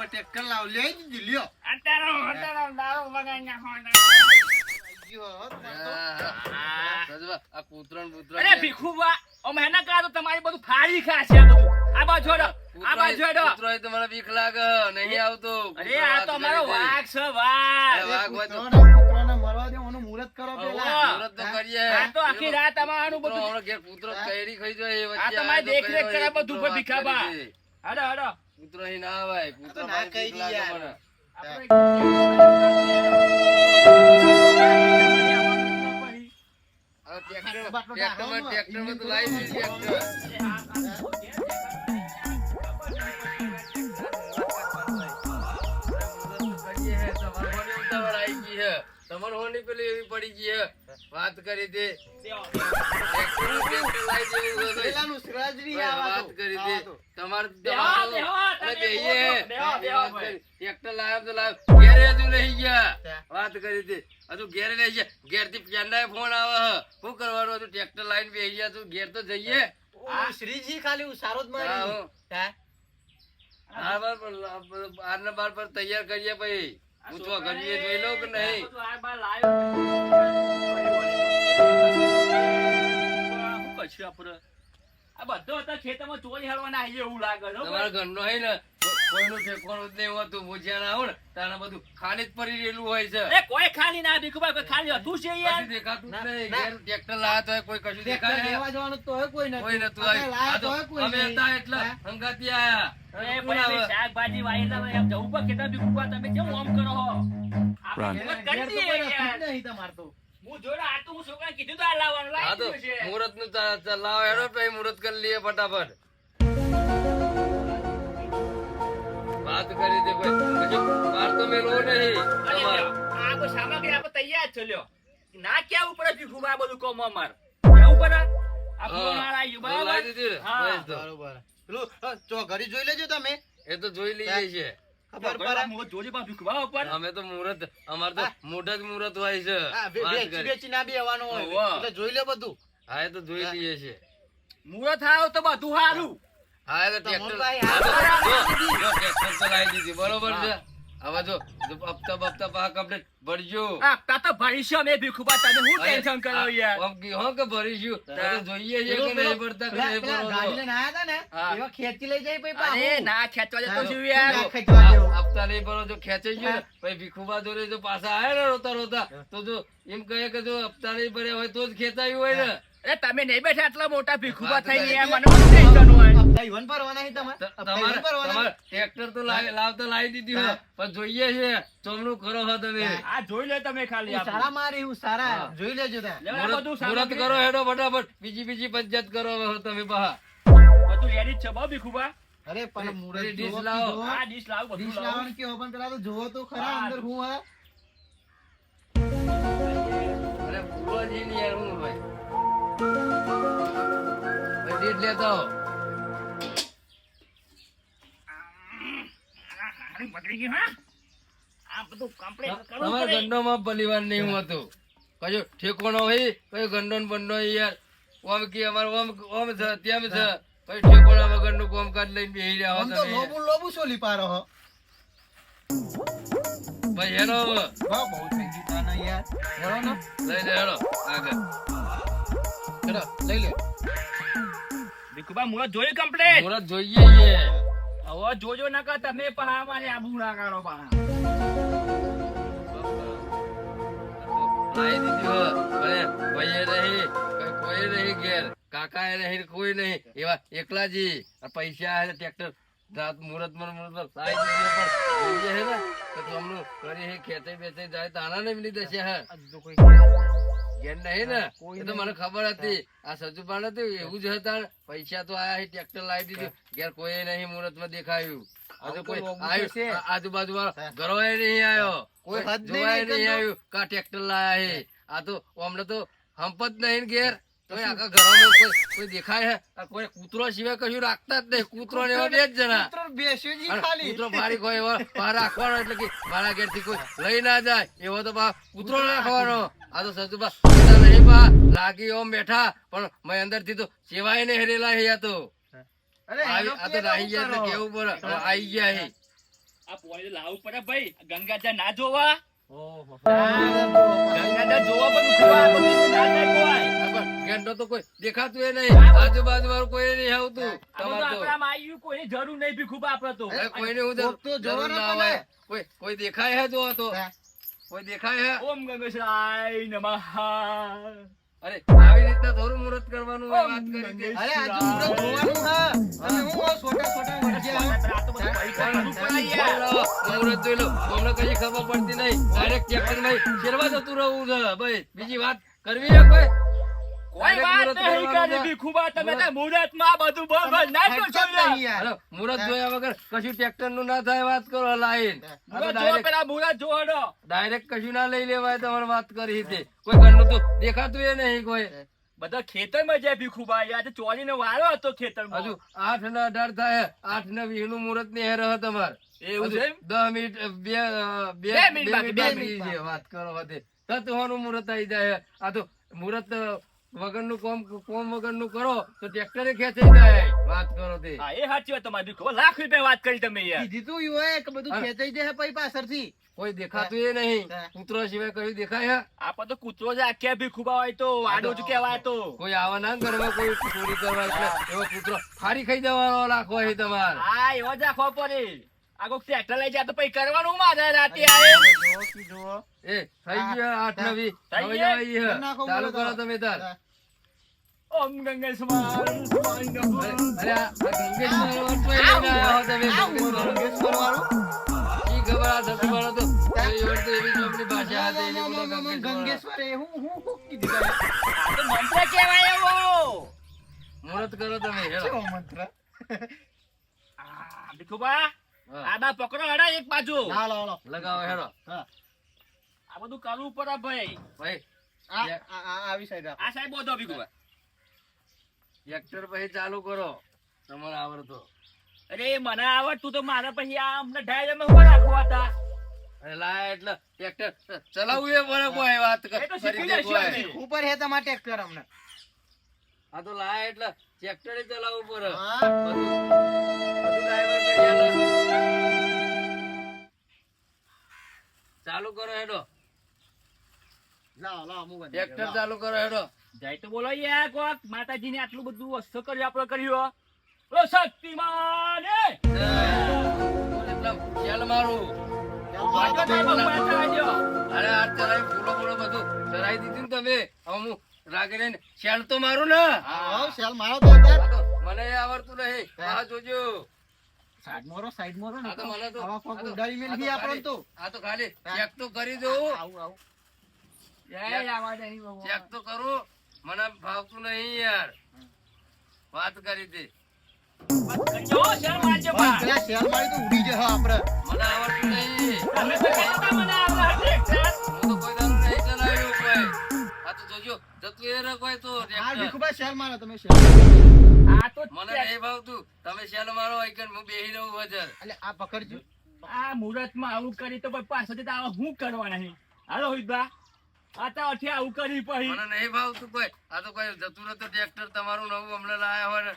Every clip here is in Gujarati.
ટ્રેક્ટર લાવ લઈ લ્યો આ કૂતરો અરે ભીખુબા ઓ મહેનત કરા તો તમારી બધું ફાડી ખાશે આ બધું આ બાજુ હેડો આ બાજુ હેડો કૂતરો તો મને બીક લાગે નહીં આવતો અરે આ તો અમારો વાઘ છે વાઘ વાઘ હોય તો કૂતરાને મરવા દે ઓનું મુહૂર્ત કરો પેલા મુહૂર્ત તો કરીએ આ તો આખી રાત અમારું બધું હમણાં ઘેર કૂતરો કેરી ખાઈ જાય વચ્ચે આ તમારી દેખરેખ કરે બધું પર ભીખાબા હેડો હેડો કૂતરો અહીં ના આવે કૂતરો ના કહી દી યાર. મને ટ્રેક્ટર તો લાવી તમારે હોની પેલી એવી પડી ગઈ હે વાત કરી દે પેલાનું સિરાજરી વાત કરી દે તમારે ટ્રેક્ટર લાવ્યો તો લાવ્યો ઘેરે હજુ લઈ ગયા વાત કરી દે હજુ ઘેરે લઈ ગયા ઘેર થી પેન્ડા ફોન આવે શું કરવાનું હતું ટ્રેક્ટર લાઈન બેસી ગયા તું ઘેર તો જઈએ શ્રીજી ખાલી ઉસારો જ મારી આરના બાર પર તૈયાર કરીએ ભાઈ પૂછવા કરીએ જોઈ લો કે નહીં આ બધો હતા ખેતરમાં ચોરી હળવાના આવીએ એવું લાગે તમારા ઘરનો હે ને કોઈનું ઠેકવાનું જ નહીં હોતું ભૂજ્યા ના આવો ને તારા બધું ખાલી જ પડી રહેલું હોય છે એ કોઈ ખાલી ના ભીખુભાઈ કોઈ ખાલી હતું છે યાર કશું દેખાતું જ નહીં ઘેર ટ્રેક્ટર લાયા તો કોઈ કશું દેખાય નહીં. લેવા જવાનું તો હોય કોઈ નથી કોઈ નતું આવ્યું. આ તો અમે હતા એટલે હંગાથી આયા એ ભાઈ શાકભાજી વાયેલા એમ જવું પર કેટલા ભીખુભા તમે કેમ ઓમ કરો હો આપણે હિંમત કરી દઈએ યાર નહીં તમાર તો હું જોડે આ તો હું છોકરાને કીધું તો આ લાવવાનું હા તો લાવી દીધું છે મુહૂર્ત નું લાવો હેડો પછી મુહૂર્ત કરી લઈએ ફટાફટ વાત કરી દે કોઈ હજુ વાર તો મેળવો નહીં અરે તમારે આ કોઈ સામગ્રી આપણે તૈયાર જ છે લ્યો ના કેવું પડે ભીખુભા બધું કોમ અમાર કેવું પડે આ ફોન આવ્યું બરાબર લાવી દીધી ને? હા. બસ તો. બરોબર પેલું ચો ઘડી જોઈ લેજો તમે એ તો જોઈ લઈએ છે ખબર બરાબર, પડે હું જોજે પણ ભીખુભા ઉપર અમે તો મુહૂર્ત અમાર તો મોઢા જ મુહૂર્ત હોય છે હા વાત વેચી કરી. વેચી ના બેવાનું હોય હોવે. એટલે જોઈ લે બધું હા એ તો જોઈ લઈએ છે મુહૂર્ત આવ તો બધું સારું હા એ તો ટ્રેક્ટર મોહનભાઈ, હા, હા, જો, ટ્રેક્ટર તો લાવી દીધી બરોબર છે હવે જો હપ્તા બપ્તા પા કમ્પ્લીટ ભરજો આ તો ભરીશું અમે ભીખુભા તમે હું ટેન્શન કરો યાર આમ કહો કે ભરીશું તો જોઈએ છે કે નહીં ભરતા કે નહીં પેલા ભરો ગાડી લઈને આયા હતા ને હા. એવા ખેંચી લઈ જાય પછી અરે પાછું. ના ખેંચવા જતો છું ના યાર ખેંચવા જેવું. હપ્તા નહીં ભરો જો ખેંચાઈ ગયો ને પછી ભીખુબા જોડે જો પાછા આયા ને રોતા રોતા તો જો એમ કહે કે જો હપ્તા નહીં ભર્યા હોય તો જ ખેંચાયું હોય ને અરે તમે નહીં બેઠા આટલા મોટા ભીખુભા થઈને યાર મને બધું ટેન્શન હોય હપ્તા ઈવન ભરવાના છે તમારે? હપ્તા તમારે ઈવન ભરવાના તમારે ટ્રેક્ટર તો લાવતા લાવી દીધી હોય પણ જોઈએ છે ચોમનું કરો હો તમે આ જોઈ લે તમે ખાલી હું સારા મારી હું સારા હા. જોઈ લેજો ત્યાં લેવા મુહૂર્ત બધું મુહૂર્ત સામગ્રી. કરો હેડો ફટાફટ બીજી પંચાયત કરો હવે તમે બહાર બધું રેડી જ છે બહુ ભીખુભા અરે પણ મુરત પેલી ડીશ જોવો લાવો. કીધો. આ ડીશ લાવ બધું ડીશ લાવ લાવવાનું કેવો પણ પેલા તો જોવો તો ખરા હા. અંદર હું હે અરે ભૂલોજી ની યાર હું ભાઈ દીધ લેતો આવો. બગડી ગયું હા આ બધું કમ્પ્લીટ કરવું તમારા પડે ગંડોમાં પરિવાર નહીં હું હતું કજો ઠેકોણો હોય કયો ગંડો ને બંડો યાર ઓમ કે અમારે ઓમ છે તેમ છે કઈ ઠેકોણા વગરનું કામકાજ લઈને બેહી રહ્યા હો આમ તો તમે લોબુ લોબુ સોલી પારો હો ભાઈ હેડો હવે. વાહ બહુ થઈ ગયું તાને યાર હેરો ને લઈ લે હેડો આગળ હેરો લઈ લે ભીખુભા મુરત જોયું કમ્પ્લીટ મુહૂર્ત જોઈએ છે હવે જોજો ના કર તમે પણ આ મારે આબુ ના કરો પાછા લાવી દીધી હો. ભલે ભાઈએ નહીં કઈ કોઈ નહીં ઘેર કાકા એ નહીં કોઈ નહીં એવા એકલા જી આ પૈસા આવે ટ્રેક્ટર રાત મુહૂર્ત માં લાવી દીધી પણ જોઈએ છે ને તો તમનું કરી ખેંચાઈ બેચાઈ જાય તાના ને મિલી દેશે હે જો કોઈ ઘેર નહીં ને એ તો મને ખબર હતી આ સજુપાન હતું એવું જ હતા પૈસા તો આયા ટ્રેક્ટર લાવી દીધું ઘેર કોઈ નહીં મુહૂર્ત માં દેખાયું હજુ કોઈ આવ્યું આજુબાજુ વાળો ઘરો નહીં આવ્યો કોઈ હદ નહીં જોવાય નહીં નહીં કરતો. આવ્યું કા ટ્રેક્ટર લાયા હે આ તો અમને તો હંપ જ નહીં ને ઘેર તોય આખા ઘરમાં કોઈ દેખાય હે આ કોઈ કૂતરો સિવાય કશું રાખતા જ નહીં. કૂતરો ને એવા બે જ જણા. કૂતરો બેસ્યો જી અને ખાલી. કૂતરો ફાડી કોઈ એવો બહાર રાખવાનો એટલે કે મારા ઘેરથી કોઈ લઈ ના જાય એવો તો કૂતરો રાખવાનો. આ તો સજુબા નહીં લાગી ઓમ બેઠા પણ મેં અંદર થી તો સેવાય ને હેરેલા હે. આ તો અરે હેલો આ તો કેમ રાહી ગયા એટલે કરો? કેવું પડે. આઈ ગયા હે. આ પોણી લાવવું પડે ભાઈ. ગંગાધર ના જોવા. ઓહો. ગંગાધર જોવા પણ ખુવા બધું ના થાય કોઈ. ઘેરનો તો કોઈ દેખાતું એ નહીં. આજુબાજુ વાળું કોઈ નહીં આવતું. આ બધું તમારે તો આપણામાં આવ્યું કોઈની જરૂર નહીં ભીખું આપડે તો. અરે કોઈને હું કોક તો જરૂર જોવાના ના તો હોય. ને. કોઈ દેખાય હે જો તો કોઈ દેખાય હે. ઓમ ગંગેશાય નમઃ. અરે આવી રીતના થોડું મુહૂર્ત કરવાનું હોય. વાત કરી તે. અરે આજુ મુરત જોવાનું હા. તમે હું આ છોટા છોટા વળગ્યા હો. આ તો બધું ભાઈ કરવાનું પડે યાર. મુહૂર્ત જોઈ લો. અમને કઈ ખબર પડતી નહીં. ડાયરેક્ટ ટ્રેક્ટર માં શેરવા જતું રહું છે ભાઈ. બીજી વાત કરવી છે કોઈ? કોઈ વાત નહીં કરી ભીખુબા. તમે તો મુહૂર્તમાં બધું બોલ ના હેડશોટ કરશો યાર. નહીં યાર. હાલો, મુહૂર્ત જોયા વગર કશું ટ્રેક્ટર નું ના થાય. વાત કરો લાઈન. મુહૂર્ત જોવો પેલા મુહૂર્ત જોવો નો. ડાયરેક્ટ કશું ના લઈ લેવાય. તમારે વાત કરી તે કોઈ ઘરનું તો દેખાતું એ નહીં કોઈ. બધા ખેતરમાં જાય ભીખુબા. યાર તો ચોરીનો વારો હતો ખેતરમાં. હજુ 8 ને 18 થાય. 8 ને 20 નું મુહૂર્ત ની હેર તમારે. એવું છે એમ? 10 મિનિટ બે મિનિટ બાકી, બે મિનિટ છે. વાત કરો હતે તત્વનું મુહૂર્ત આવી જાય. આ તો મુહૂર્ત વગરનું કોમ વગરનું કરો તો ટ્રેક્ટરે ખેંચાઈ જાય. વાત કરો તે હા એ સાચી વાત તમારી ભીખુબા. લાખ રૂપિયા વાત કરી તમે યાર. કીધું તું ઈ હોય કે બધું ખેંચાઈ જાય પછી પાછળથી. કોઈ દેખાતું એ નહીં. કૂતરો સિવાય કયું દેખાય હે? આપડે તો કૂતરો જ આખ્યા ભીખુબા હોય તો વાડો જ કહેવાય તો. કોઈ આવા ના કરવા કોઈ ચોરી કરવા એટલે એવો કૂતરો ફાડી ખાઈ જવાનો રાખવો છે તમારે. હા એવો જ રાખવો પડે. આ કોક ટ્રેક્ટર લઈ જાય તો પછી કરવાનું મારે રાતે આવે. જોવો કી જોવો. એ થઈ ગયો 8 ને 20 થઈ હવે ગયા? જવાય છે. નાખો ચાલુ બોલો કરો તો. તમે તાર. ઓમ ગંગેશ્વર અરે આ ગંગેશ્વર વટવાઈ લઈને આવ્યા હો તમે. ગંગેશ્વર વાળું. ઈ ખબર આ ધરતી વાળો તો એ વખતે એવી જોબની ભાષા હતી. એની બોલો ગંગેશ્વર. ગંગેશ્વર એ હું કીધું તારે? આ તો મંત્ર કહેવાય એવો. મુહૂર્ત કરો તમે હેડો. કેવો મંત્ર? આ ભીખુબા હા. આ બા પકડો હડા એક બાજુ. હાલો હાલો. લગાવો હેડો. હા. આ બધું કરવું પડે ભાઈ. ભાઈ આવી સાઈડ રાખ. આ સાહેબ બોધો ભીખુબા. ટ્રેક્ટર પછી ચાલુ કરો. તમારે આવડતો. અરે મને આવડતું તો મારા પછી આ અમને ઢાઈ ઉભા રાખવા હતા. અરે લાય એટલે ટ્રેક્ટર ચલાવવું એ પડે કોઈ વાત એ તો શીખી કરી દે જઈશું કોઈ. અમે. ઉપર હે તમારે ટ્રેક્ટર અમને. આ તો લાય એટલે ટ્રેક્ટર ચલાવવું પડે. હા. બધું ડ્રાઈવર કરી આલે. ચાલુ કરો હેડો. લાવો લાવો હું બંધ ટ્રેક્ટર કરું. ચાલુ કરો હેડો. જાય તો બોલો યાર કોક માતાજીને આટલું બધું વસ્તુ કર્યું આપણે કર્યું. ઓ શક્તિમાન એ! એકદમ ખેલ મારું. વાજો તો ભગવાન થવાજો. અરે આ ચરાઈ ફૂલો ફૂલો બધું ચરાઈ દીધું ને તમે. હવે હું રાગે રહીને શેલ તો મારું ને. હા સેલ મારો તો અંદર. આ તો મને આવડતું નહીં. આ જોજો. સાઈડ મોરો ને આ તો મને તો આવા કોક આ તો- ઉડાડી મેલ આ તો ગઈ આપણને ખાલી- તો. આ તો ખાલી ચેક તો કરી દઉં. આવું જય આવાજ અહીં ભગવાન. ચેક તો કરું. મને ભાવતું નહીં યાર. વાત કરી દે. જો શરમ આવજો બા. પેલા સેલ મારી તો ઉડી જશે આપણે. મને આવડતું નહીં. તમે તો કહેતા મને આવડે ટ્રેક્ટર. હું તો કોઈ દારૂ નહીં ચલાવ્યું કોઈ. આ તો જોજો જતું એ રે કોઈ તો હા ટ્રેક્ટર. ભીખુભાઈ સેલ મારો તમે સેલ. આ તો મને નહીં ભાવતું. તમે શેલ મારો હોય કે હું બેહી રહું વજર. એટલે આ પકડજો. આ મુહૂર્તમાં આવું કરી તો પછી પાછળથી તો આવા હું કરવાના છે. હાલો હિતબા. આ તો અઠે આવું કરી પછી. મને નહીં ભાવતું કોઈ. આ તો કોઈ જતું રહેતું ટ્રેક્ટર તમારું નવું હમણાં લાયા હોય ને.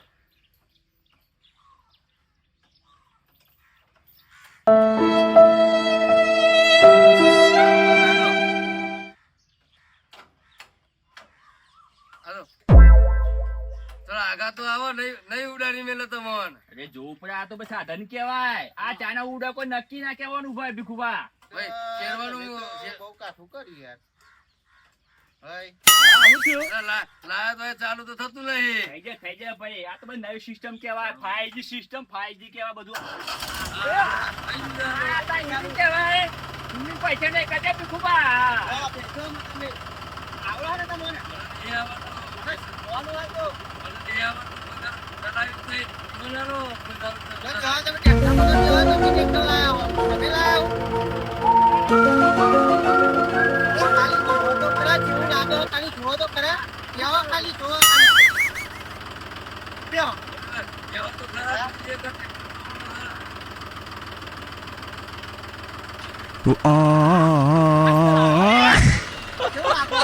હાલો. થોડા આગા તો આવો. નહીં ઉડાડી મેલે તમોન. અરે જોવું પડે. આ તો પછી સાધન કહેવાય. આ ચાના ઉડા કોઈ નક્કી ના કહેવાનું ભાઈ ભીખુબા. ભાઈ શેરવાનું બહુ કાઠું કર્યું યાર. ભાઈ આવું થયું? લાયા તો એ ચાલુ તો થતું નહીં. થઈ જાય ભાઈ. આ તો બધી નવી સિસ્ટમ કહેવાય. 5G સિસ્ટમ 5G કહેવાય બધું. આ તો એમ કહેવાય. એમની પૈસા નહીં કાઢે ભીખુબા. આ પેટ્રોલ તમે આવડો ને તમને. એ આવડતું. કોનું હતો? એ આવડતું. ચલાવ્યું તો એ બોલાલો. કોઈ દારૂ તો- તમે ટ્રેક્ટર પકડજો, તમે ટ્રેક્ટર લાયા હો. તમે લાયા હો. એ ખાલી જોવો તો ખરા, જેવું લાગે ખાલી જોવો તો ખરા. કેવો ખાલી જોવો ખાલી. કેવો? કેવો તો ખરા જે કરે. કેવો લાગો?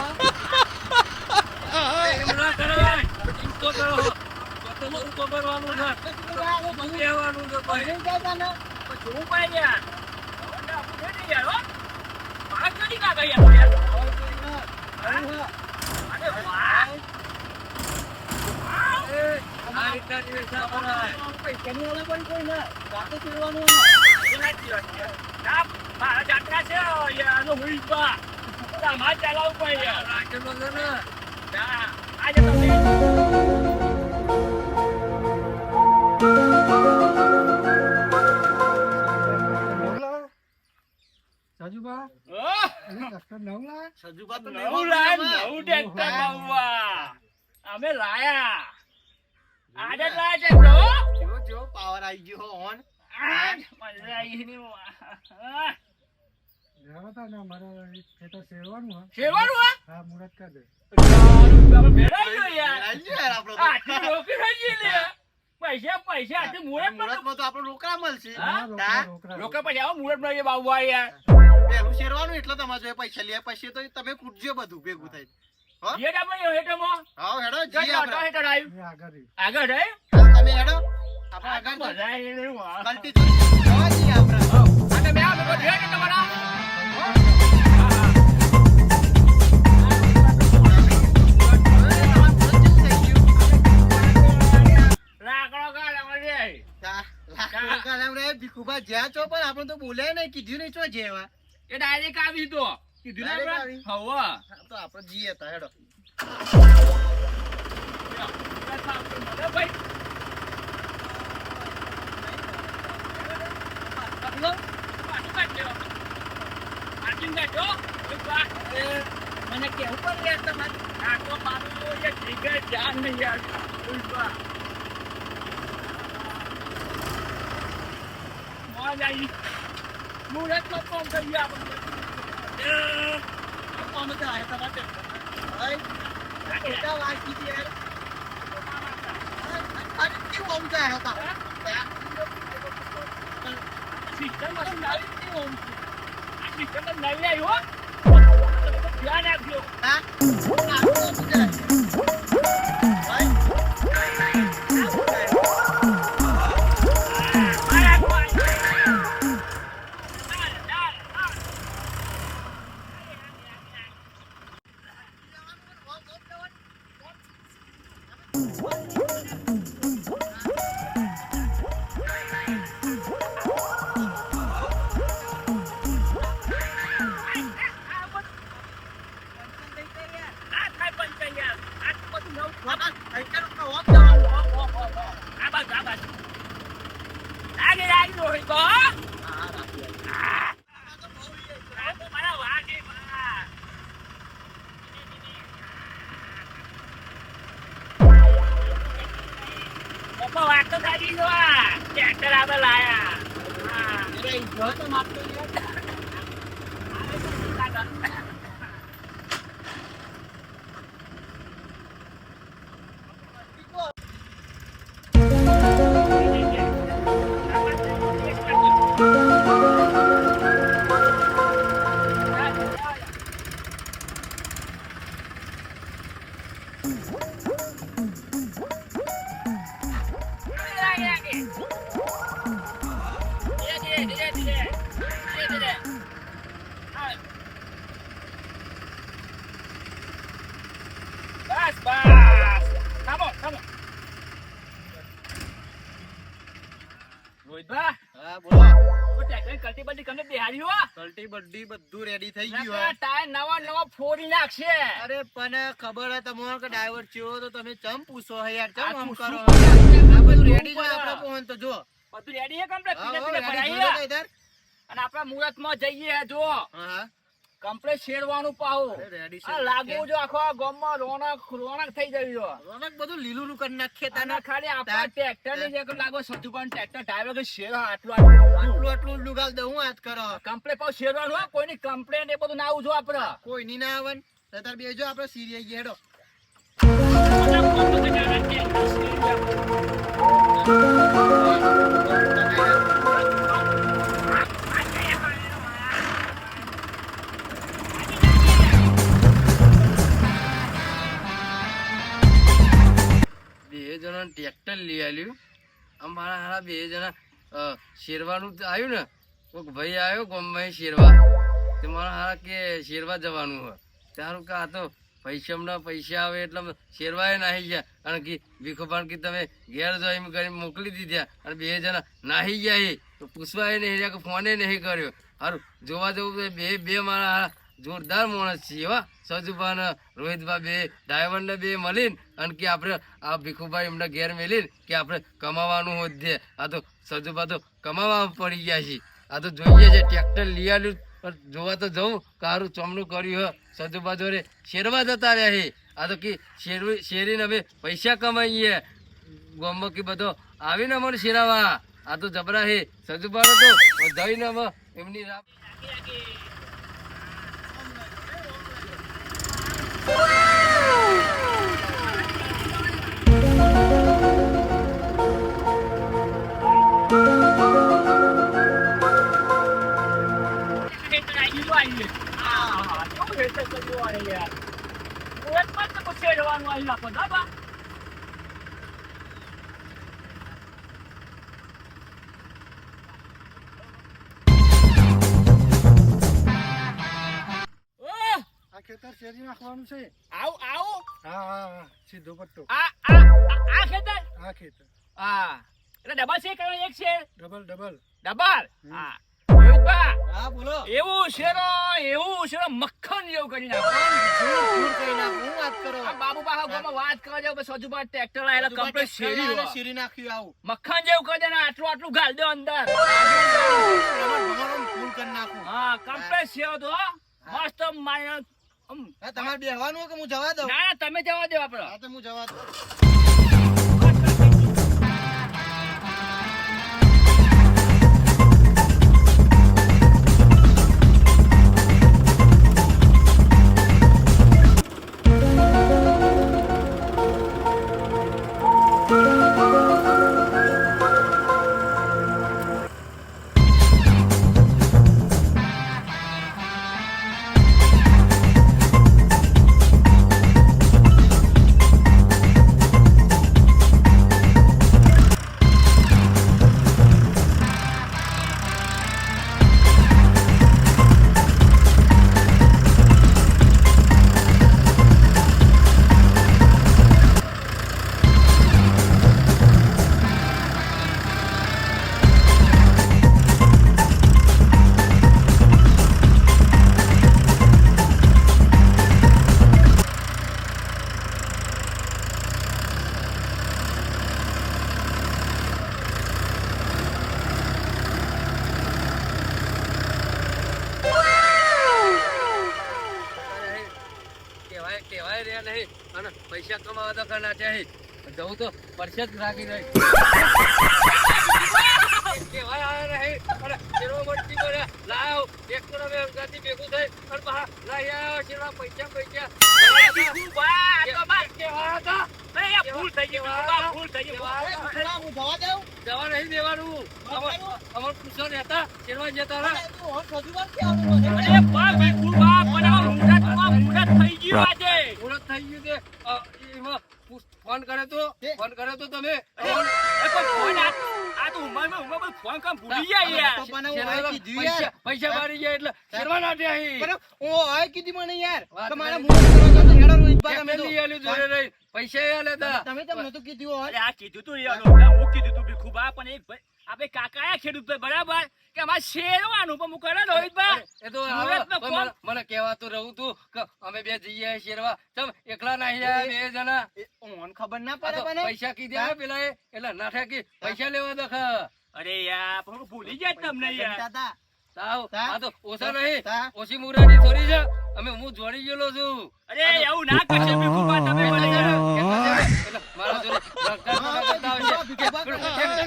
એમ ના કરાય. એમ તો કરો. તો બધું તો કરવાનું છે. બધું કહેવાનું છે ભાઈ. ભણી જાય તને? જોવું પડે યાર હવે આપણે નહીં યાર હો મારા કદી કાકા યાર યાર અરે વાહ આ રીતના દિવસ ના કરાય. પૈસાની ઓલા પણ કોઈ ના. રાતે ફેરવાનું એ નથી વાત યાર ના મારા જાત્રા છે યાર આનો હુઈબા તમાર ચલાવવું પડે યાર રાખેલો છે ને. ના આજે તમને સાજુબા સજુબા તો નવું લાયા નવું ટ્રેક્ટર બાબા અમે લાયા આજે જ લાયા છે બ્રો જો પાવર આવી ગયો ઓન. મજા આવી ની શેરવાનું હા તમે ભેળાઈ ગયો યાર આવી ગયો યાર આપણો તો. આટલી રોકી થઈ ગઈ લે પૈસા આટલી મુહૂર્ત મુહૂર્તમાં તો આપણો રોકડા મળશે. હા? હા? રોકા પછી આવો મુહૂર્ત માં બાબુ યાર પહેલું શેરવાનું એટલે તમારે જોઈએ પૈસા લે પછી તો તમે કૂટજો બધું ભેગું થાય. હો? જે ડાબો હેઠો મો હાવ હેડો જઈ જી આપણે. હેઠો આવ્યું આગળ રહે તમે હેડો આપણે આગળ મજા આવી ને વાહ. કલ્ટી જોઈ જવા દઈએ આપણે. આ તમે આવો તો જોઈ ને તમારા લાકડો કાઢે મજે ભીખુભા જ્યાં છો પણ આપણે તો બોલ્યા નહીં કીધું નહીં છો જેવા એ ડાયરેક્ટ આવી તો કીધું ને Direct આપણે આવી? હવા તો આપણે જઈએ તા હેડો. ભાઈ મને કેવું પણ લે તમારે આટલો મારું એક જગ્યાએ ધ્યાન નહીં યાર મોજ આવી મુહૂર્તમાં કોમ કરીએ આપણે કોમ તો આયા તમારે. ભાઈ, ખોટા વાત કીધી યાર. આજે કેવું આમ જાય હતા? સિસ્ટમ નવી આ સિસ્ટમ નવી આવી હો ધ્યાન આપજો હા? આવું તો શું જાય? ભાઈ, વાત તો સાચી છો ટ્રેક્ટર આપણે લાયા અરે, ઈશ્વર તો માપતો યાર. બસ બસ થામો થામો રોહિતભા હા, બોલો. તો ટ્રેક્ટર કલ્ટી બલ્ટી કમને બેહારી હો કલ્ટી બલ્ટી બધું રેડી થઈ ગયું નકર હે. ટાયર નવા ફોડી નાખશે અરે પણ ખબર હે તમને કે ડ્રાઈવર ચેવો તો તમે ચમ પૂછો હે યાર ચમ આ આમ પૂછવું કરો પડે. આ બધું રેડી છે પડે. આપણે પહોંચ તો જો બધું રેડી હે કમ્પ્લીટ હા, પીને હો, પીને ready ભરાઈ જોજો હે. તો ઇધર. અને આપણા મુહૂર્તમાં જઈએ જો હા કમ્પ્લીટ શેરવાનું પાહું અરે રેડી છે આ લાગુ જો આખો આ ગામમાં રોનક થઈ ગઈ જો રોનક બધું લીલું કરી નાખીએ અને તને ખાલી આપણા તાર- ટ્રેક્ટર ની જે લાગો સજુ પણ ટ્રેક્ટર ડ્રાઈવર કે શેર આટલું આટલું આટલું આટલું લુગાલ દઉં હું હાથ કરો કમ્પ્લેટ પાછું શેરવાનું હો કોઈની કમ્પ્લેન એ બધું ના આવું જો આપણે કોઈ ની ના આવે ને તાર બેજો આપણે સીરીએ હેડો બધા ફોન તો કરાવે છે. બે જણા ટ્રેક્ટર લઈ આવ્યું અમારા હારા બે જણા શેરવાનું આવ્યું ને કોઈક ભાઈ આવ્યો ગામમાં શેરવા તે મારા હારા કે શેરવા જવાનું હોય તારું કે આ તો પૈસા આવે એટલે શેરવાય નાહી ગયા અને કે ભીખોબાન કે તમે ઘેર જો એમ કરી મોકલી દીધા અને બે જણા નાહી ગયા તો પૂછવાય નહીં રહ્યા કે ફોને નહીં કર્યો સારું જોવા જવું બે મારા હારા જોરદાર માણસ છે હો સજુભા ને રોહિતભા બે ડ્રાઈવર ને બે મળીને અને કે આપણે આ ભીખુભાઈ એમને ઘેર મેલીને કે આપણે કમાવાનું હોત આ તો સજુભા તો કમાવા પડી ગયા છે આ તો જોઈએ છે ટ્રેક્ટર લઈ આવ્યું પણ જોવા તો જવું કારું ચોમનું કર્યું હો સજુભા જોડે શેરવા જતા રહ્યા છે આ તો કે શેરીને અમે પૈસા કમાઈએ ગામમાં કે બધો આવીને અમારે શેરાવા આ તો જબરા છે સજુભાનો તો જઈને અમે એમની રાહ આ ખેતર શેરી નાખવાનું છે. આવું આવું હા હા હા સીધો પટ્ટો. આ ખેતર આ ખેતર હા એટલે ડબલ છે કયો એક છે ડબલ ડબલ. ડબલ હા રોહિતભા, હા બોલો. એવું છે મક્ખન જેવું કરી નાખો દૂર કરી નાખું. હું વાત કરો. આ બાબુ બા ગામમાં વાત કરવા જાવ બસ હજુ બાદ ટ્રેક્ટર આયેલા કમ્પ્લીટ શેરી હોય. શેરી નાખ્યું આવું. મક્ખન જેવું કરી દે ને આટલું ગાળ દે અંદર ફૂલ કરી નાખું. હા કમ્પ્લીટ શેર તો હો. મસ્ત મારી હા, તમારે બેહવાનું હોય કે હું જવા દઉં? ના તમે જવા દો આપડે હા તો હું જવા દઉં. કહેવાય રહ્યા નહીં અને પૈસા કમાવા તો કરના છે જવું તો પડશે જ રાખી રહી કહેવાય આવ્યા નહીં અને શેરવા મળતી કરે લાવ એક તો હવે અંગાથી ભેગું થઈ અને બહાર લઈ આવ્યો શેરવા પૈસા કહેવાય હતા ભૂલ થઈ ગઈ ભૂલ થઈ ગઈ હું જવા દઉં? જવા નહીં દેવાનું અમાર પૂછો રહેતા શેરવા જતા રહે હું સજુવાર ક્યાં આવું મને? અરે બા બિલકુલ બા પણ મુહૂર્ત થઈ ગયું આજે ઓળખ થઈ ગયું તે એમાં ફોન કર્યો તો તમે એ પણ ફોન આ તો ઉંમરમાં ફોન કામ ભૂલી ગયા યાર પપ્પાને હું આઈ કીધું યાર. પૈસા મારી ગયા એટલે શેરવા નાટ્યા અહીં બરાબર, હું આઈ કીધી મને યાર વાત કે મારા કરી. મુંહ કરવા જતો હેડો રોહિતભાઈ અમે તો. લઈ આલ્યું જોડે રહી પૈસા એ લેતા તમે તો નતું કીધું હોય. અરે આ કીધું તું યાર હું કીધું તું ભીખુ બા પણ એક ભાઈ આપણે કાકા ખેડૂત ભાઈ બરાબર કે અમારે શેરવાનું પણ હું કરે રોહિતભાઈ એ તો મુહૂર્તમાં ફોન મને કહેવાતું રહું તું કે અમે બે જઈએ શેરવા તમે એકલા નહીં આવ્યા બે જણા એ ઓન ખબર ના આ પડે તો મને. પૈસા કીધા પેલા એટલે નાઠા કે પૈસા લેવા દખા અરે યાર પણ હું ભૂલી જાય તમને યાર દાદા, તાવ તા? આ તો ઓછા નહીં તા? ઓછી મુરાની થોડી છે હું જોડી ગયેલો છું અરે એવું ના કરશે ભીખુ બા તમે મને એટલે મારા જોડે ધક્કા ના કરતા આવશે. ટ્રેક્ટર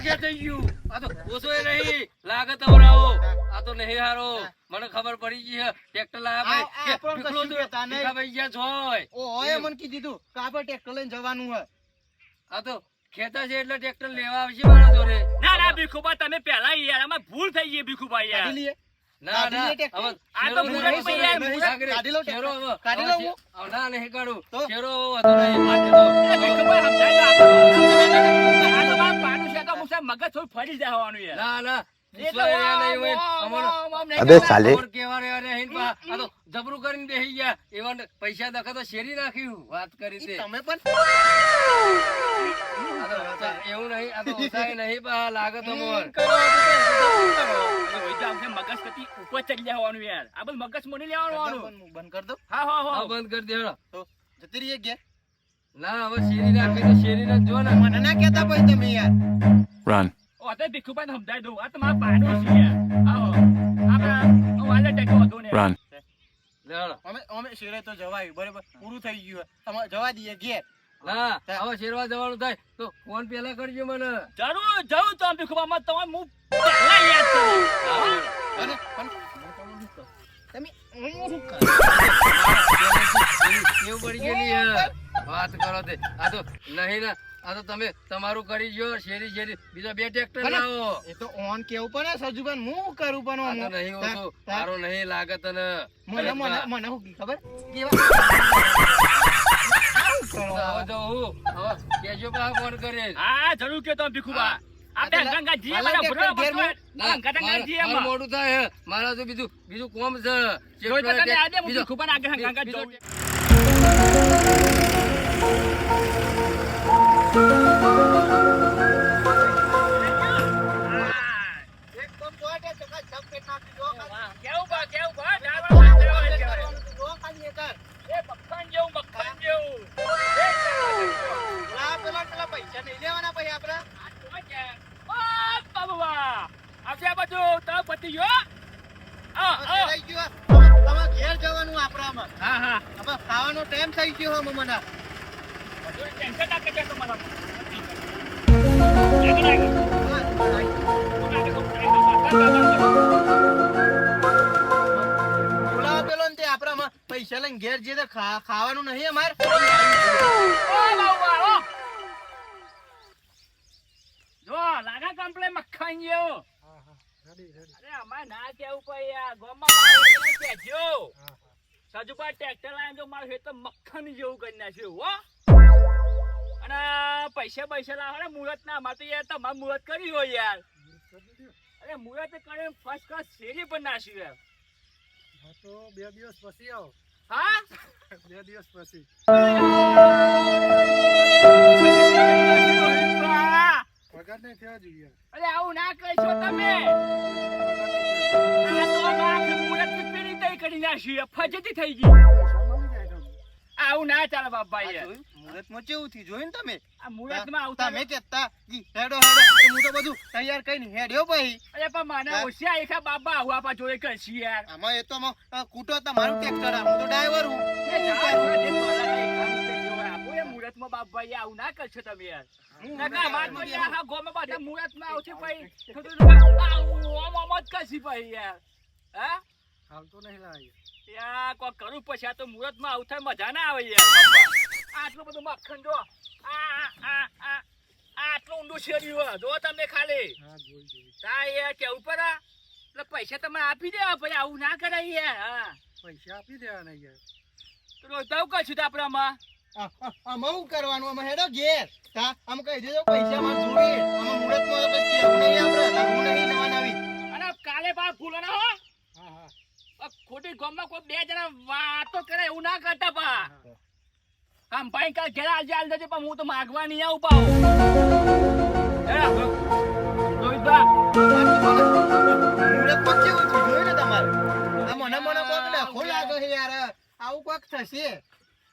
ખેંચાઈ ગયું. આ તો ઓછોય નહીં. લાગે તમારાઓ. આ તો નહીં હારો. મને ખબર પડી ગઈ છે. ટ્રેક્ટર લાયા ભાઈ. આપણો ભીખલો કશું કહેતા નહીં. ભીખાભાઈ ગયા છોય. ઓય મને કીધું કે આપણે ટ્રેક્ટર લઈને જવાનું હોય. આ તો ખેતા છે એટલે ટ્રેક્ટર લેવા આવશે મારા જોડે. ના ના ભીખુભા તમે પહેલા યાર આમાં ભૂલ થઈ ગઈ ભીખુભા યાર કાઢી લઈએ. ના ના કાઢી લે ટ્રેક્ટર. હવે આ તો શેરો મુરત નહીં, ભાઈ યાર, નહીં, મુરત. સાગરે. કાઢી લો શેરો ટ્રેક્ટર. હવે. કાઢી હવે લો હું. હવે ના નહીં કાઢું. તો? શેરો હતો નહીં. આજે તો. એ ભીખુભા સમજાય તો આપણે. આ તો મારા પાડું છે તો મુસા મગજ થોડું ફરી જવાનું યાર ના ના એ તો વિશ્વાસ રહ્યા નહીં હોય. અમારો અબે સાલે ઓર કેવા રેવા રે હિન પા. આ તો જબરું કરીને બેહી ગયા. એવા ને પૈસા દખા તો શેરી નાખ્યું. વાત કરી તે. તમે પણ આ તો ઓછા એવું નહીં. આ તો ઓછાય નહીં પા. લાગે તો મોર. કરો મગજ કતી ઉપર ચડી જવાનું યાર આ બધું મગજ મોની લેવાનું બંધ કર દો. હા હા આ હા બંધ કરી દે હેડો. તો જતી રહીએ ઘેર. ના હવે શેરી નાખી તો શેરી ને જો ને. મને ના કહેતા પછી તમે યાર. run ઓ તો ભીખુભાઈ સમજાય દઉં આ તો મારા પાડું છે યાર આવો આપણે વાલે ટેકો હતો ને run લે હેડો. અમે શેરે તો જવાયું બરાબર પૂરું થઈ ગયું તમે જવા દઈએ ઘેર. ના હવે શેરવા જવાનું થાય તો ફોન પેલા કરજો મને. જરૂર જવું તો ભીખુભાઈ તમે હું પહેલા યાદ કરું અને તમે હું કરું? એવું પડી ગયેલી હે. વાત કરો તે. આ તો નહીં ને. આ તો તમે તમારું કરી જો શેરી શેરી બીજા બે ટ્રેક્ટર લાવો. એ તો ઓન કેવું પડે સજુભાઈ હું કરું પણ આ તો નહીં ઓછું. તારો નહીં લાગે તને. મને મને મને શું કી ખબર હવે જો હું હવે કેજો પા ફોન કરે. હા જરૂર કે તો ભીખુભા આપણે ગંગા જીએ હાલો, બધા ટ્રેક્ટર ભરો ઘેર મૂક. ગંગા જીએ મારે મોડું થાય હે. મારા તો બીજું કોમ છે. જોઈ તો તને આજે હું બીજો- ભીખુભાઈ આગળ ગંગા બીજો- જવું એકદમ જોડે ચકા ચપકેટ નાખી દો કેવું બા ડ્રાઈવર જો ખાલી એક કર. એ મક્ખન જેવું પેલા પૈસા નહીં લેવાના પછી આપણે થઈ ગયું તમે ઘેર જવાનું આપણામાં હવે ખાવાનો ટાઈમ થઈ ગયો હમ મને બોલાવો પેલો ને તે આપણામાં પૈસા લઈને ઘેર જઈએ તો ખાવાનું નહીં અમારે મક્ખન જેવું અરે અમારે ના કેવું પડે યાર ગામમાં કહેજો સજુભાઈ ટ્રેક્ટર લાવીને તો મારું ખેતર મક્ખન જેવું કરી નાખ્યું હો અને પૈસા લાવો ને મુહૂર્ત ના અમારે તો યાર તમારે મુહૂર્ત કર્યું હોય યાર અરે મુહૂર્ત કરીને ફર્સ્ટ ક્લાસ શેરી પર નાખ્યું યાર તો 2 દિવસ પછી આવો હા 2 દિવસ પછી પગાર નહીં થયા જોઈએ અરે આવું ના કહીશો તમે આ તો આખી મુહૂર્તની પેલી તય કરી નાખ્યું ફજતી થઈ ગઈ આવું ના ચાલે બાપા યાર મુહૂર્તમાં કેવું થયું જોયું ને તમે આ મુહૂર્તમાં આવતા તમે કેતા જી હેડો હેડો તો હું તો બધું તૈયાર કરીને હેડ્યો પછી અરે પણ મને હોશિયાર એકા બાબા આવું આપા જોડે કરશી યાર આમાં એ તો કૂટો તમારું ટ્રેક્ટર હું તો ડ્રાઈવર હું એ જાઓ, જે બોલા એ કામ તે જોવા આપો. એ મુહૂર્તમાં બાપા યાર આવું ના કરશો તમે યાર નકા વાત તો યાર હા ગોમાં બધા મુહૂર્તમાં આવશે પછી થોડું આવું ઓમ જ કરશી પછી યાર હા હાલ તો નહીં લાવી યાર કોઈ કરું પછી આ તો મુહૂર્તમાં આવું થાય મજા ના આવે યાર બાપા આટલું બધું મક્ખન જો આટલું ઊંડું શેર્યું જો તમે ખાલી હા જોઈ તા યાર કેવું પડે એટલે પૈસા તમે આપી દેવા પછી આવું ના કરાય યાર હા પૈસા આપી દેવાના યાર તો રોતાવું કશું તો આપણામાં આમાં શું કરવાનું અમે હેડો ઘેર હા આમ કહી દેજો પૈસા માં જોડી આમાં મુહૂર્તમાં તો પછી કેવું નહીં આપણે હું નહીં નવા નવી અને કાલે પાછા ભૂલો ના હો હા હા ખોટી ગામમાં કોઈ બે જણા વાતો કરે એવું ના કરતા પા આમ ભાઈ કાલ ઘેર આજે આલ દેજે પણ હું તો માગવા નહીં આવું પાઉં રોહિતબા મુહૂર્તમાં કેવું થયું જોયું ને તમારે આ મને કોક ડખો લાગે છે યાર આવું કોક થશે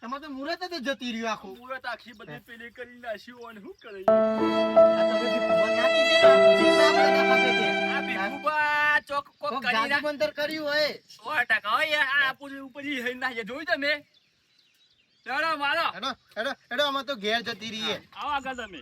તમારે તો મુહૂર્ત જ જતી રહ્યું આખું મુહૂર્ત આખી બધી પેલી કરી નાખ્યું અને શું કરે આ તમે જે ભગવાન નાખી દે ને એટલા આપણે ના ખપે છે આ ભીખુબા ચોક કોક કોક કરી જાદુ ના મંતર કર્યું હોય 100% હો યાર આ પૂરી ઉપર હઈ ના જોયું તમે હેડો મારો હેડો હેડો હેડો અમે તો ઘેર જતી રહીએ આવો આગળ તમે